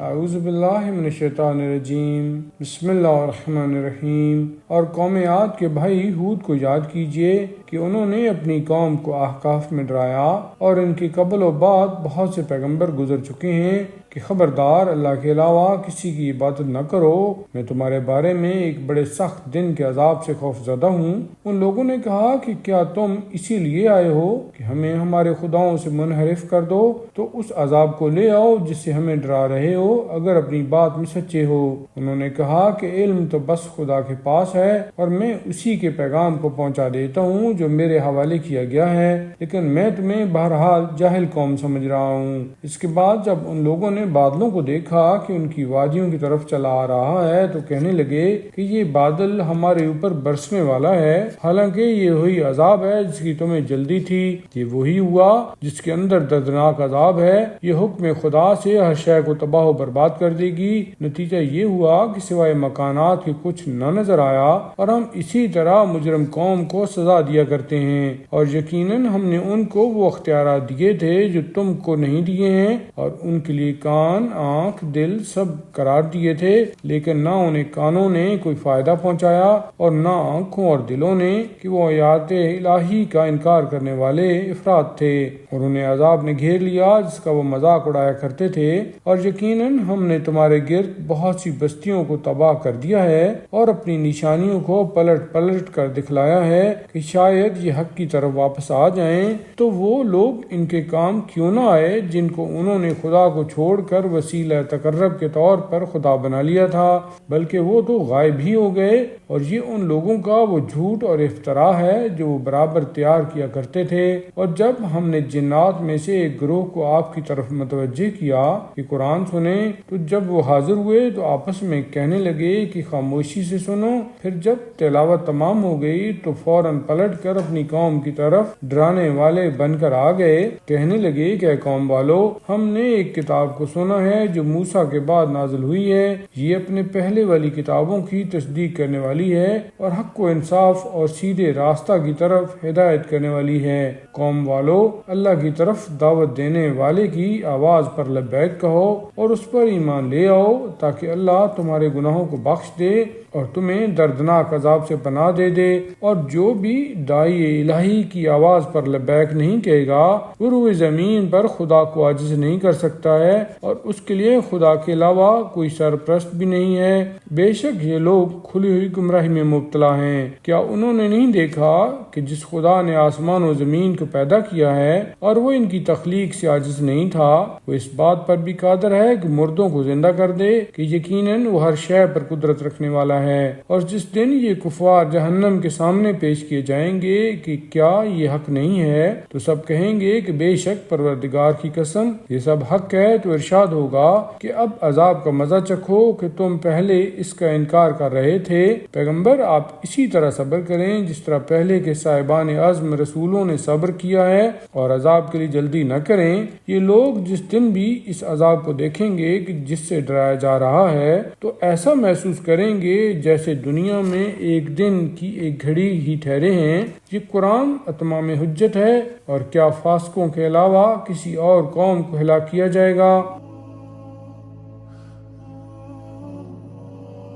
اعوذ باللہ من الشیطان الرجیم، بسم اللہ الرحمن الرحیم۔ اور قوم عاد کے بھائی ہود کو یاد کیجئے کہ انہوں نے اپنی قوم کو احقاف میں ڈرایا، اور ان کے قبل و بعد بہت سے پیغمبر گزر چکے ہیں کہ خبردار اللہ کے علاوہ کسی کی عبادت نہ کرو، میں تمہارے بارے میں ایک بڑے سخت دن کے عذاب سے خوف زدہ ہوں۔ ان لوگوں نے کہا کہ کیا تم اسی لیے آئے ہو کہ ہمیں ہمارے خداؤں سے منحرف کر دو، تو اس عذاب کو لے آؤ جس سے ہمیں ڈرا رہے ہو اگر اپنی بات میں سچے ہو۔ انہوں نے کہا کہ علم تو بس خدا کے پاس ہے، اور میں اسی کے پیغام کو پہنچا دیتا ہوں جو میرے حوالے کیا گیا ہے، لیکن میں تمہیں بہرحال جاہل قوم سمجھ رہا ہوں۔ اس کے بعد جب ان لوگوں نے بادلوں کو دیکھا کہ ان کی وادیوں کی طرف چلا آ رہا ہے تو کہنے لگے کہ یہ بادل ہمارے اوپر برسنے والا ہے، حالانکہ یہ وہی عذاب ہے جس کی تمہیں جلدی تھی۔ یہ وہی ہوا جس کے اندر دردناک عذاب ہے، یہ حکم خدا سے ہر شے کو تباہ و برباد کر دے گی۔ نتیجہ یہ ہوا کہ سوائے مکانات کے کچھ نہ نظر آیا، اور ہم اسی طرح مجرم قوم کو سزا دیا کرتے ہیں، اور یقیناً ہم نے ان کو وہ اختیارات دیے تھے جو تم کو نہیں دیے ہیں، اور ان کے لیے کان، آنکھ، دل سب قرار دیے تھے، لیکن نہ انہیں کانوں نے کوئی فائدہ پہنچایا اور نہ آنکھوں اور دلوں نے، کہ وہ آیات الہی کا انکار کرنے والے افراد تھے، اور انہیں عذاب نے گھیر لیا جس کا وہ مذاق اڑایا کرتے تھے۔ اور یقیناً ہم نے تمہارے گرد بہت سی بستیوں کو تباہ کر دیا ہے، اور اپنی نشانیوں کو پلٹ پلٹ کر دکھلایا ہے کہ شاید یہ حق کی طرف واپس آ جائیں۔ تو وہ لوگ ان کے کام کیوں نہ آئے جن کو انہوں نے خدا کو چھوڑ کر وسیلہ تقرب کے طور پر خدا بنا لیا تھا، بلکہ وہ تو غائب ہی ہو گئے۔ اور یہ ان لوگوں کا وہ جھوٹ اور افتراء ہے جو وہ برابر تیار کیا کرتے تھے۔ اور جب ہم نے جنات میں سے ایک گروہ کو آپ کی طرف متوجہ کیا کہ قرآن سنیں، تو جب وہ حاضر ہوئے تو آپس میں کہنے لگے کہ خاموشی سے سنو۔ پھر جب تلاوت تمام ہو گئی تو فوراً پلٹ کر اپنی قوم کی طرف ڈرانے والے بن کر آ گئے، کہنے لگے کہ اے قوم والو، ہم نے ایک کتاب کو سنا ہے جو موسیٰ کے بعد نازل ہوئی ہے، یہ اپنے پہلے والی کتابوں کی تصدیق کرنے والی ہے، اور حق و انصاف اور سیدھے راستہ کی طرف ہدایت کرنے والی ہے۔ قوم والو، اللہ کی طرف دعوت دینے والے کی آواز پر لبیک کہو اور اس پر ایمان لے آؤ، تاکہ اللہ تمہارے گناہوں کو بخش دے اور تمہیں دردناک عذاب سے پناہ دے دے۔ اور جو بھی داعی الہی کی آواز پر لبیک نہیں کہے گا، وہ روئے زمین پر خدا کو عاجز نہیں کر سکتا ہے، اور اس کے لیے خدا کے علاوہ کوئی سرپرست بھی نہیں ہے۔ بے شک یہ لوگ کھلی ہوئی گمراہی میں مبتلا ہیں۔ کیا انہوں نے نہیں دیکھا کہ جس خدا نے آسمان و زمین کو پیدا کیا ہے اور وہ ان کی تخلیق سے عاجز نہیں تھا، وہ اس بات پر بھی قادر ہے کہ مردوں کو زندہ کر دے، کہ یقیناً وہ ہر شے پر قدرت رکھنے والا ہے۔ اور جس دن یہ کفار جہنم کے سامنے پیش کیے جائیں گے کہ کیا یہ حق نہیں ہے، تو سب کہیں گے کہ بے شک پروردگار کی قسم یہ سب حق ہے۔ تو ارشاد ہوگا کہ اب عذاب کا مزہ چکھو کہ تم پہلے اس کا انکار کر رہے تھے۔ پیغمبر آپ اسی طرح صبر کریں جس طرح پہلے کے صاحبان عزم رسولوں نے صبر کیا ہے، اور عذاب کے لیے جلدی نہ کریں۔ یہ لوگ جس دن بھی اس عذاب کو دیکھیں گے کہ جس سے ڈرایا جا رہا ہے، تو ایسا محسوس کریں گے جیسے دنیا میں ایک دن کی ایک گھڑی ہی ٹھہرے ہیں۔ یہ قرآن اتمام حجت ہے، اور کیا فاسقوں کے علاوہ کسی اور قوم کو ہلاک کیا جائے گا؟